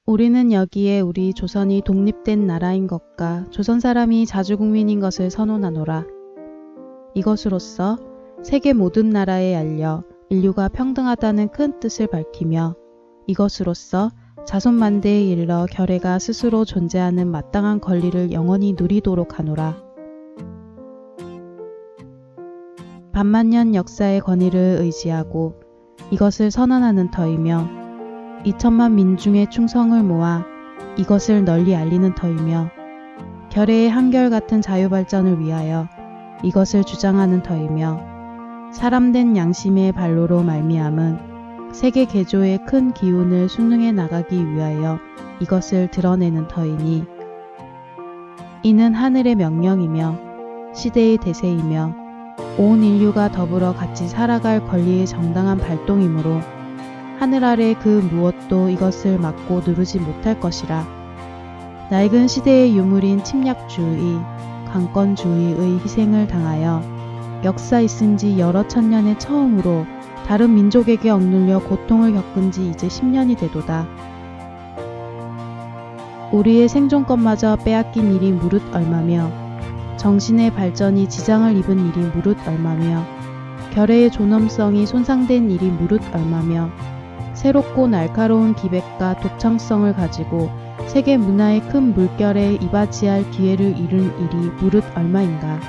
우리는 여기에 우리 조선이 독립된 나라인 것과 조선 사람이 자주국민인 것을 선언하노라. 이것으로써 세계 모든 나라에 알려 인류가 평등하다는 큰 뜻을 밝히며 이것으로써 자손만대에 이르러 결의가 스스로 존재하는 마땅한 권리를 영원히 누리도록 하노라. 반만년 역사의 권위를 의지하고 이것을 선언하는 터이며 2천만 민중의 충성을 모아 이것을 널리 알리는 터이며 결의의 한결같은 자유발전을 위하여 이것을 주장하는 터이며 사람된 양심의 발로로 말미암은 세계 개조의 큰 기운을 순응해 나가기 위하여 이것을 드러내는 터이니 이는 하늘의 명령이며 시대의 대세이며 온 인류가 더불어 같이 살아갈 권리의 정당한 발동이므로 하늘 아래 그 무엇도 이것을 막고 누르지 못할 것이라. 낡은 시대의 유물인 침략주의, 강권주의의 희생을 당하여 역사 있은 지 여러 천년의 처음으로 다른 민족에게 억눌려 고통을 겪은 지 이제 10년이 되도다. 우리의 생존권마저 빼앗긴 일이 무릇 얼마며 정신의 발전이 지장을 입은 일이 무릇 얼마며 결의의 존엄성이 손상된 일이 무릇 얼마며 새롭고 날카로운 기백과 독창성을 가지고 세계 문화의 큰 물결에 이바지할 기회를 잃은 일이 무릇 얼마인가.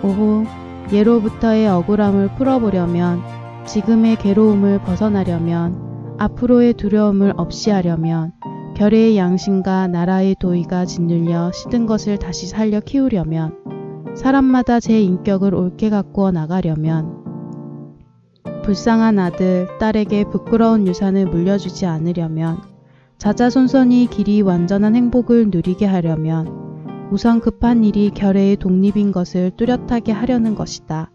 오호, 예로부터의 억울함을 풀어보려면, 지금의 괴로움을 벗어나려면, 앞으로의 두려움을 없이 하려면, 결의의 양심과 나라의 도의가 짓눌려 시든 것을 다시 살려 키우려면, 사람마다 제 인격을 옳게 가꾸어 나가려면, 불쌍한 아들, 딸에게 부끄러운 유산을 물려주지 않으려면, 자자손손이 길이 완전한 행복을 누리게 하려면, 우선 급한 일이 결의의 독립인 것을 뚜렷하게 하려는 것이다.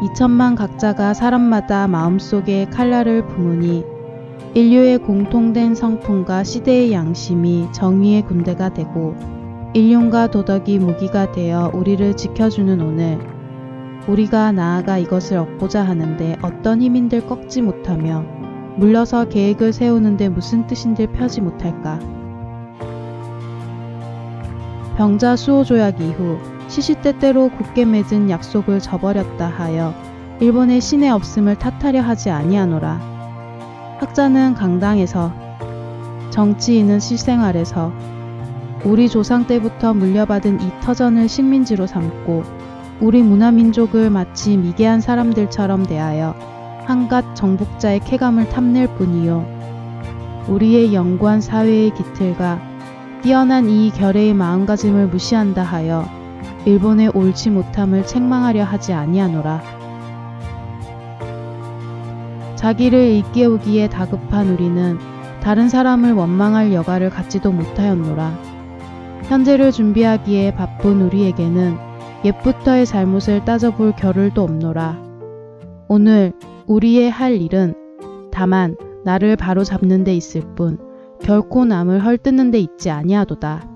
2천만 각자가 사람마다 마음속에 칼날을 품으니 인류의 공통된 성품과 시대의 양심이 정의의 군대가 되고 인륜과 도덕이 무기가 되어 우리를 지켜주는 오늘, 우리가 나아가 이것을 얻고자 하는데 어떤 힘인들 꺾지 못하며 물러서 계획을 세우는데 무슨 뜻인들 펴지 못할까. 병자 수호조약 이후 시시때때로 굳게 맺은 약속을 저버렸다 하여 일본의 신의 없음을 탓하려 하지 아니하노라. 학자는 강당에서, 정치인은 실생활에서 우리 조상 때부터 물려받은 이 터전을 식민지로 삼고 우리 문화민족을 마치 미개한 사람들처럼 대하여 한갓 정복자의 쾌감을 탐낼 뿐이요. 우리의 영구한 사회의 기틀과 뛰어난 이 결의의 마음가짐을 무시한다 하여 일본의 옳지 못함을 책망하려 하지 아니하노라. 자기를 일깨우기에 다급한 우리는 다른 사람을 원망할 여가를 갖지도 못하였노라. 현재를 준비하기에 바쁜 우리에게는 옛부터의 잘못을 따져볼 겨를도 없노라. 오늘 우리의 할 일은 다만 나를 바로잡는 데 있을 뿐 결코 남을 헐뜯는 데 있지 아니하도다.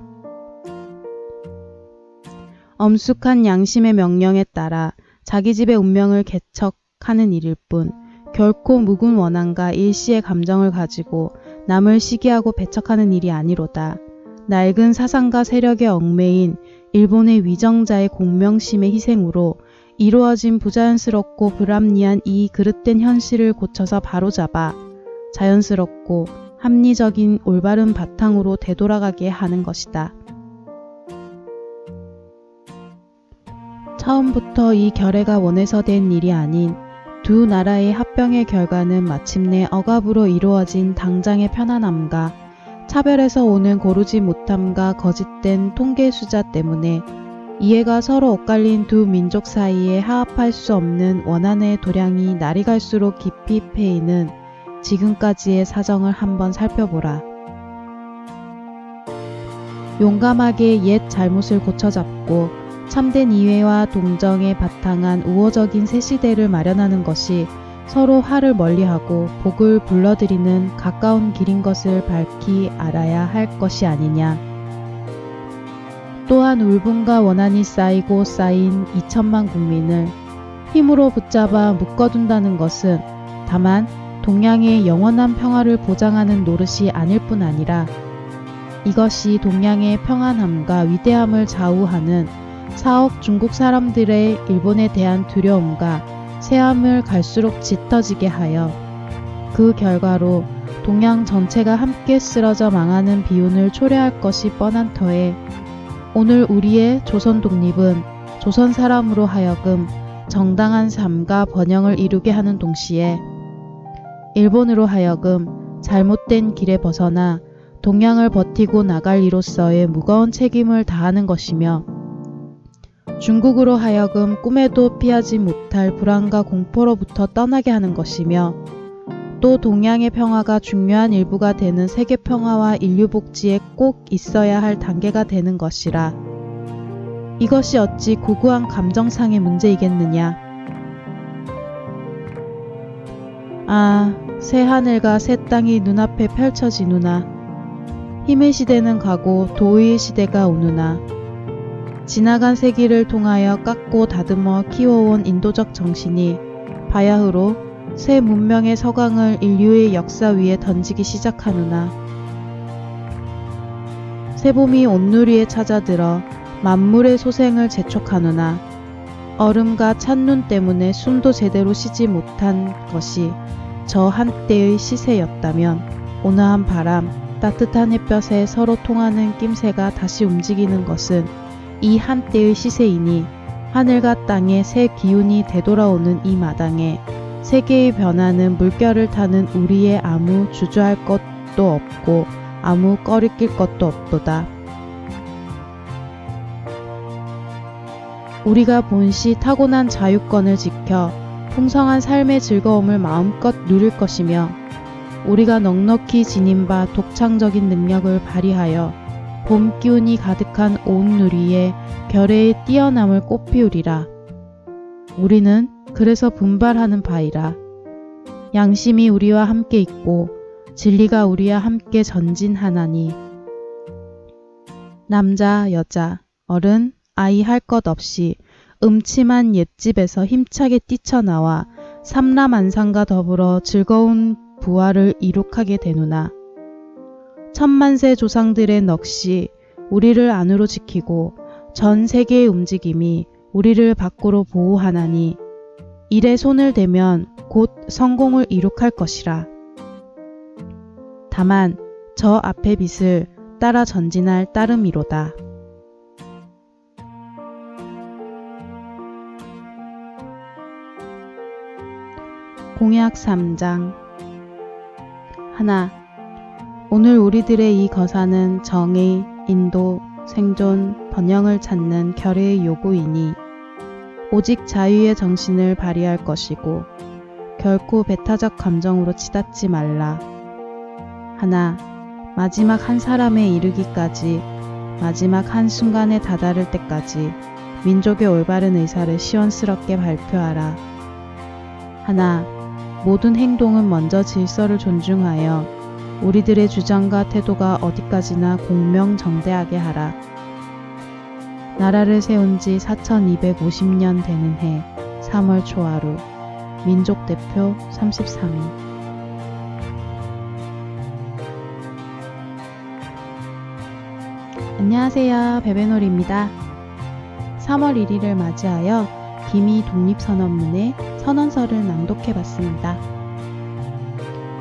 엄숙한 양심의 명령에 따라 자기 집의 운명을 개척하는 일일 뿐 결코 묵은 원한과 일시의 감정을 가지고 남을 시기하고 배척하는 일이 아니로다. 낡은 사상과 세력에 얽매인 일본의 위정자의 공명심의 희생으로 이루어진 부자연스럽고 불합리한 이 그릇된 현실을 고쳐서 바로잡아 자연스럽고 합리적인 올바른 바탕으로 되돌아가게 하는 것이다. 처음부터 이 결의가 원해서 된 일이 아닌 두 나라의 합병의 결과는 마침내 억압으로 이루어진 당장의 편안함과 차별에서 오는 고르지 못함과 거짓된 통계 숫자 때문에 이해가 서로 엇갈린 두 민족 사이에 하합할 수 없는 원한의 도량이 날이 갈수록 깊이 패이는 지금까지의 사정을 한번 살펴보라. 용감하게 옛 잘못을 고쳐잡고 참된 이해와 동정에 바탕한 우호적인 새 시대를 마련하는 것이 서로 화를 멀리하고 복을 불러들이는 가까운 길인 것을 밝히 알아야 할 것이 아니냐. 또한 울분과 원한이 쌓이고 쌓인 2천만 국민을 힘으로 붙잡아 묶어둔다는 것은 다만 동양의 영원한 평화를 보장하는 노릇이 아닐 뿐 아니라 이것이 동양의 평안함과 위대함을 좌우하는 4억 중국 사람들의 일본에 대한 두려움과 새함을 갈수록 짙어지게 하여 그 결과로 동양 전체가 함께 쓰러져 망하는 비운을 초래할 것이 뻔한 터에 오늘 우리의 조선 독립은 조선 사람으로 하여금 정당한 삶과 번영을 이루게 하는 동시에 일본으로 하여금 잘못된 길에 벗어나 동양을 버티고 나갈 이로서의 무거운 책임을 다하는 것이며 중국으로 하여금 꿈에도 피하지 못할 불안과 공포로부터 떠나게 하는 것이며 또 동양의 평화가 중요한 일부가 되는 세계 평화와 인류 복지에 꼭 있어야 할 단계가 되는 것이라. 이것이 어찌 고고한 감정상의 문제이겠느냐. 아, 새 하늘과 새 땅이 눈앞에 펼쳐지누나. 힘의 시대는 가고 도의의 시대가 오누나. 지나간 세기를 통하여 깎고 다듬어 키워온 인도적 정신이 바야흐로 새 문명의 서광을 인류의 역사 위에 던지기 시작하누나. 새봄이 온누리에 찾아들어 만물의 소생을 재촉하누나. 얼음과 찬눈 때문에 숨도 제대로 쉬지 못한 것이 저 한때의 시세였다면 온화한 바람, 따뜻한 햇볕에 서로 통하는 낌새가 다시 움직이는 것은 이 한때의 시세이니 하늘과 땅에 새 기운이 되돌아오는 이 마당에 세계의 변화는 물결을 타는 우리의 아무 주저할 것도 없고 아무 꺼리낄 것도 없도다. 우리가 본시 타고난 자유권을 지켜 풍성한 삶의 즐거움을 마음껏 누릴 것이며 우리가 넉넉히 지닌 바 독창적인 능력을 발휘하여 봄 기운이 가득한 온 누리에 결의의 뛰어남을 꽃피우리라. 우리는 그래서 분발하는 바이라. 양심이 우리와 함께 있고 진리가 우리와 함께 전진하나니 남자, 여자, 어른, 아이 할 것 없이 음침한 옛집에서 힘차게 뛰쳐나와 삼라만상과 더불어 즐거운 부활을 이룩하게 되누나. 천만세 조상들의 넋이 우리를 안으로 지키고 전 세계의 움직임이 우리를 밖으로 보호하나니 일에 손을 대면 곧 성공을 이룩할 것이라. 다만 저 앞의 빛을 따라 전진할 따름이로다. 공약 3장 하나. 오늘 우리들의 이 거사는 정의, 인도, 생존, 번영을 찾는 결의의 요구이니 오직 자유의 정신을 발휘할 것이고 결코 배타적 감정으로 치닫지 말라. 하나. 마지막 한 사람에 이르기까지 마지막 한 순간에 다다를 때까지 민족의 올바른 의사를 시원스럽게 발표하라. 하나. 모든 행동은 먼저 질서를 존중하여 우리들의 주장과 태도가 어디까지나 공명정대하게 하라. 나라를 세운 지 4250년 되는 해 3월 초하루 민족대표 33인. 안녕하세요. 베베놀입니다. 3월 1일을 맞이하여 기미 독립선언문의 선언서를 낭독해봤습니다.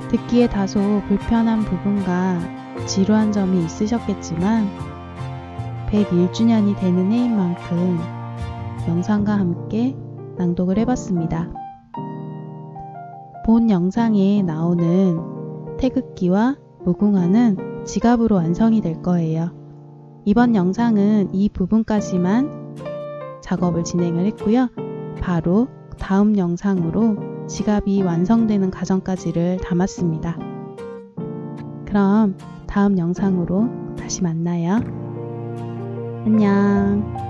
듣기에 다소 불편한 부분과 지루한 점이 있으셨겠지만 101주년이 되는 해인 만큼 영상과 함께 낭독을 해봤습니다. 본 영상에 나오는 태극기와 무궁화는 지갑으로 완성이 될 거예요. 이번 영상은 이 부분까지만 작업을 진행을 했고요. 바로 다음 영상으로 지갑이 완성되는 과정까지를 담았습니다. 그럼 다음 영상으로 다시 만나요. 안녕.